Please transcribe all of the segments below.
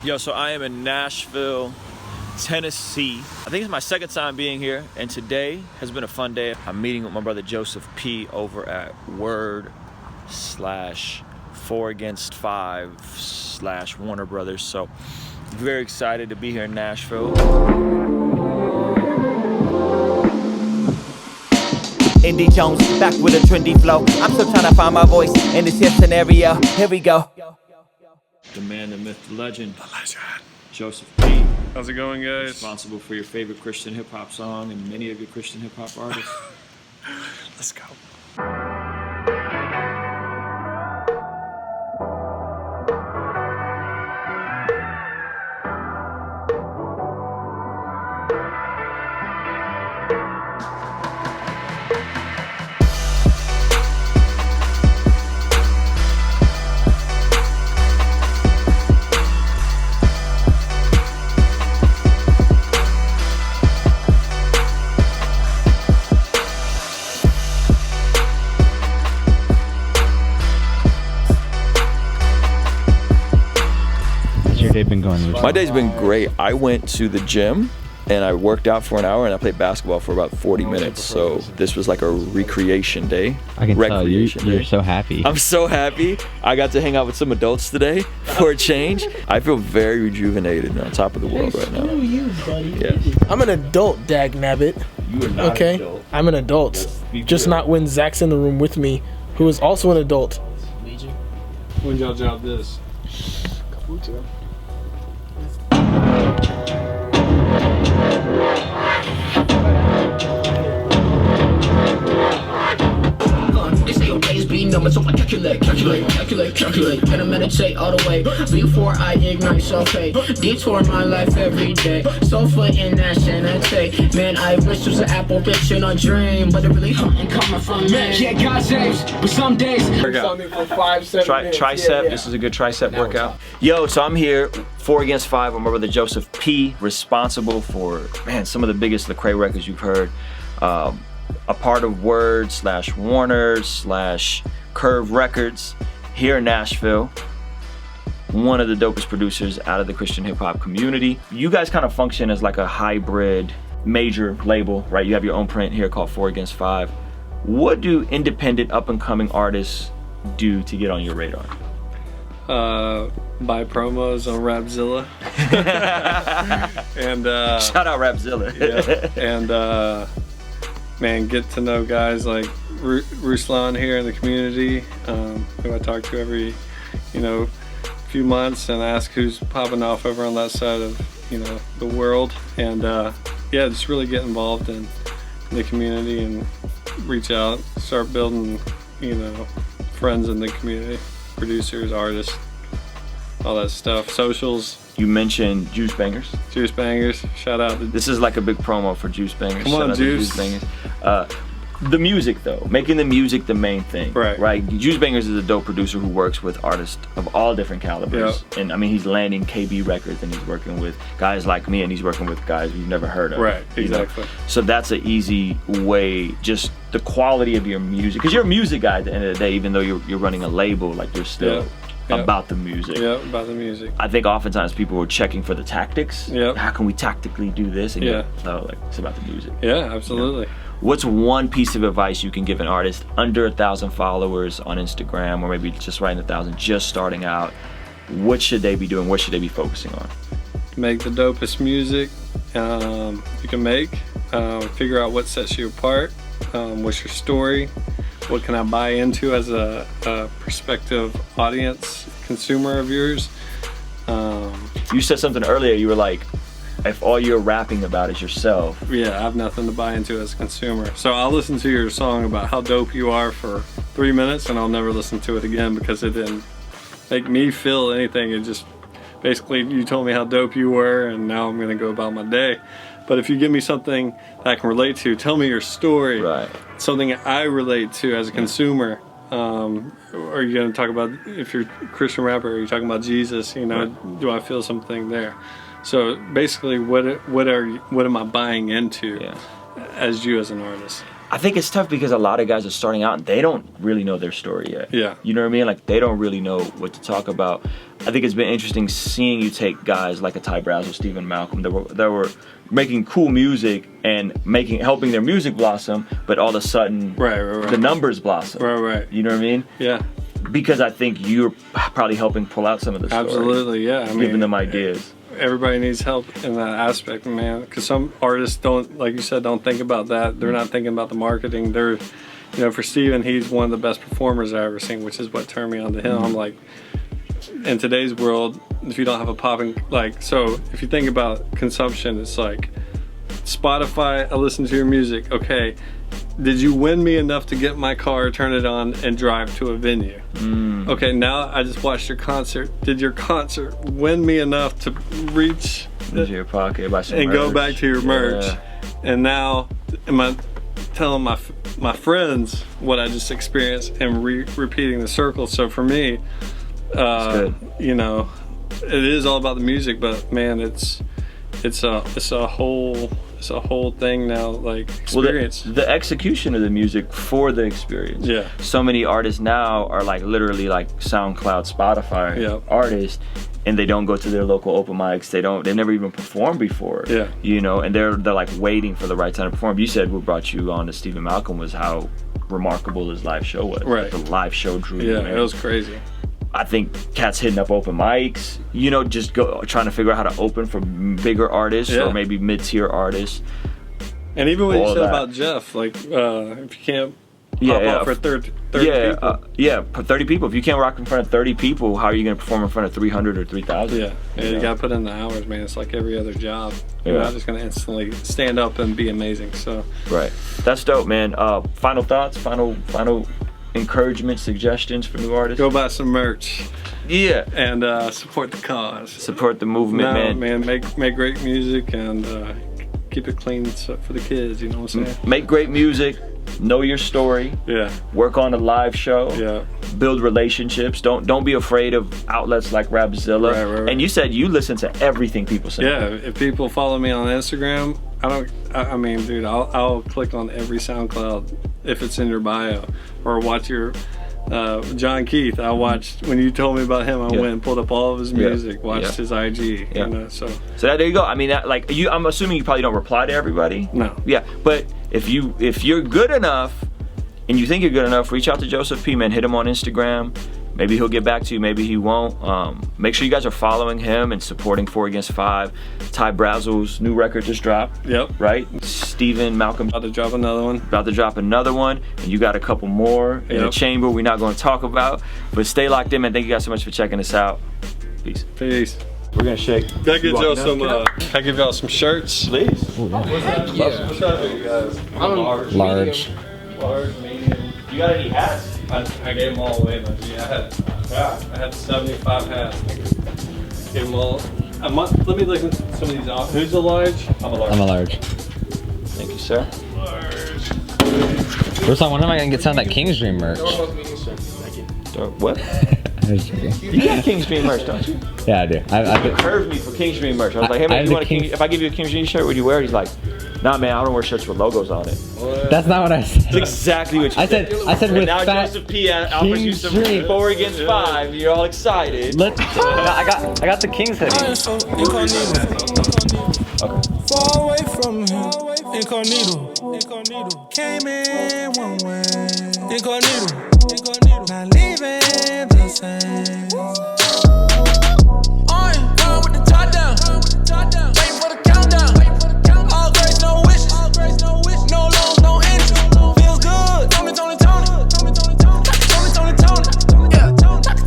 Yo, so I am in Nashville, Tennessee. I think it's my second time being here, and today has been a fun day. I'm meeting with my brother Joseph P over at Word/4against5/Warner Brothers. So very excited to be here in Nashville. Indy Jones, back with a trendy flow. I'm still trying to find my voice in this here scenario. Here we go. The man, the myth, the legend. Joseph P. How's it going, guys? Responsible for your favorite Christian hip-hop song and many of your Christian hip-hop artists. Let's go. My day's been great. I went to the gym and I worked out for an hour and I played basketball for about 40 minutes. So this was like a recreation day. I can tell you're so happy. I'm so happy. I got to hang out with some adults today for a change. I feel very rejuvenated and on top of the world right now. Screw you, buddy. Yeah. I'm an adult, dagnabbit. You are not okay? an adult. I'm an adult. Just not when Zach's in the room with me, who is also an adult. When y'all job this? A couple weeks ago. They say your days be numbers, so I calculate, and I meditate all the way. Before I ignite sulfate, detour my life every day. Sofa in that sanity. Man, I wish there was an apple bitch in a dream, but it really hunting coming from me. Yeah, God saves, but some days. Something for 5-7 minutes. Tricep. Yeah. This is a good tricep workout. Yo, so I'm here 4 against 5. I'm my brother Joseph P, responsible for some of the biggest Lecrae records you've heard. A part of Word/Warner/Curve Records here in Nashville. One of the dopest producers out of the Christian hip hop community. You guys kind of function as like a hybrid major label, right? You have your own print here called 4 against 5. What do independent up and coming artists do to get on your radar? Buy promos on Rapzilla. And shout out Rapzilla. Yeah, and man, get to know guys like Ruslan here in the community, who I talk to every, few months and ask who's popping off over on that side of, the world. And yeah, just really get involved in the community and reach out, start building, friends in the community, producers, artists, all that stuff, socials. You mentioned Juice Bangers. Juice Bangers, shout out. This is like a big promo for Juice Bangers. Come on, Juice. Bangers. The music though, making the music the main thing. Right. Juice Bangers is a dope producer who works with artists of all different calibers. Yep. And I mean, he's landing KB records and he's working with guys like me and he's working with guys you've never heard of. Right, exactly. So that's an easy way, just the quality of your music. Because you're a music guy at the end of the day, even though you're running a label, like you're still about the music. Yeah, about the music. I think oftentimes people were checking for the tactics. Yeah. How can we tactically do this? And no, like it's about the music. Yeah, absolutely. What's one piece of advice you can give an artist under 1,000 followers on Instagram, or maybe just right in 1,000, just starting out? What should they be doing? What should they be focusing on? Make the dopest music you can make. Figure out what sets you apart. What's your story? What can I buy into as a prospective audience, consumer of yours? You said something earlier, you were like, if all you're rapping about is yourself. Yeah, I have nothing to buy into as a consumer. So I'll listen to your song about how dope you are for 3 minutes and I'll never listen to it again because it didn't make me feel anything. It just, basically you told me how dope you were and now I'm gonna go about my day. But if you give me something that I can relate to, tell me your story. Right. Something I relate to as a consumer. Are you going to talk about, if you're a Christian rapper, are you talking about Jesus? Do I feel something there? So basically, what am I buying into as you as an artist? I think it's tough because a lot of guys are starting out and they don't really know their story yet. Yeah. You know what I mean? Like, they don't really know what to talk about. I think it's been interesting seeing you take guys like a Ty Brazzle, Stephen Malcolm, that were making cool music and helping their music blossom, but all of a sudden, the numbers blossom. Right. You know what I mean? Yeah. Because I think you're probably helping pull out some of the story. Absolutely, yeah. I mean, giving them ideas. Everybody needs help in that aspect, man. Because some artists don't, like you said, don't think about that. They're not thinking about the marketing. They're, you know, for Steven, he's one of the best performers I've ever seen, which is what turned me on to him. I'm like, in today's world, if you don't have a popping, like, so if you think about consumption, it's like Spotify, I listen to your music, okay. Did you win me enough to get my car, turn it on, and drive to a venue? Okay, now I just watched your concert. Did your concert win me enough to reach into your pocket, buy some and merch. Go back to your merch? Yeah. And now, am I telling my friends what I just experienced and repeating the circle? So for me, you know, it is all about the music, but man, it's a whole thing now, like experience. Well, the execution of the music for the experience. Yeah. So many artists now are like literally like SoundCloud, Spotify artists, and they don't go to their local open mics. They've never even performed before. Yeah. You know, and they're like waiting for the right time to perform. You said what brought you on to Stephen Malcolm was how remarkable his live show was. Right. The live show drew you in. It was crazy. I think cats hitting up open mics, you know, just trying to figure out how to open for bigger artists or maybe mid-tier artists. And even what you said about Jeff, like if you can't pop out for 30 people. For 30 people. If you can't rock in front of 30 people, how are you going to perform in front of 300 or 3,000? Yeah, you got to put in the hours, man. It's like every other job. You're not just going to instantly stand up and be amazing. So right, that's dope, man. Final thoughts, final encouragement, suggestions for new artists? Go buy some merch. Yeah. And support the cause. Support the movement, man. Make great music and keep it clean for the kids, you know what I'm saying? Make great music, know your story. Yeah. Work on a live show. Yeah. Build relationships. Don't be afraid of outlets like Rapzilla. Right. And you said you listen to everything people say. Yeah, if people follow me on Instagram, I mean, dude, I'll click on every SoundCloud if it's in your bio, or watch your John Keith. I watched when you told me about him. I went and pulled up all of his music, watched his IG. You know, so there you go. I mean, I'm assuming you probably don't reply to everybody. No. Yeah, but if you're good enough and you think you're good enough, reach out to Joseph P. Man. Hit him on Instagram. Maybe he'll get back to you, maybe he won't. Make sure you guys are following him and supporting 4 Against 5. Ty Brazzle's new record just dropped. Yep. Right? Stephen Malcolm about to drop another one. And you got a couple more in the chamber we're not going to talk about. But stay locked in, man. Thank you guys so much for checking us out. Peace. We're gonna shake. Can I give y'all some? Can I give y'all some shirts? Please. What's up, you guys? Large. Large, medium. You got any hats? I gave them all away, but yeah, I had 75 hats. Gave them all. Let me look at some of these off. Who's a large? I'm a large. Thank you, sir. Large. Ruslan, when am I gonna get some of that King's Dream merch? Thank you. What? You got King's Dream merch, don't you? Yeah, I do. You curved me for King's Dream merch. I was like, hey man, if I give you a King's Dream shirt, would you wear it? He's like, nah man, I don't wear shirts with logos on it. What? That's not what I said. That's exactly what you said. I said with now fat Joseph P. offers you some 4 Against 5. You're all excited. I got the King's hoodie. Okay. Far away from him. Incognito. Came in one way. Incognito. Not leaving the same. Going with the top down. Waiting for the countdown. All grace, no wishes. No loans, no interest. Feels good. Tony. Yeah. Tony. We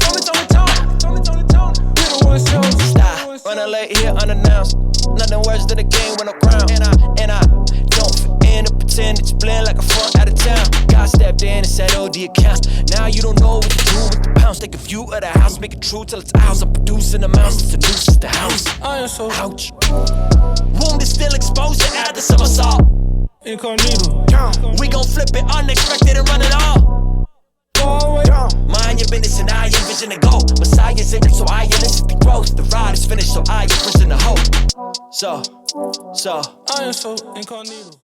the ones chosen. Stop. Running late here unannounced. Nothing worse than a game with no crown. And I don't fit in to pretend it's blend like a front out of town. God stepped in and said, oh, the account. Now you don't know what to do with the pounds. Take a view of the house, make it true till it's ours. I'm producing amounts, it's a nuisance, the house. I am so ouch. Wound is still exposed to add the somersault. Incognito. We gon' flip it unexpected and run it all. Mind your business and I envision the goal. Messiah's in it, so I elicit the growth. The ride is finished, so I envision the hope. So I am so incognito.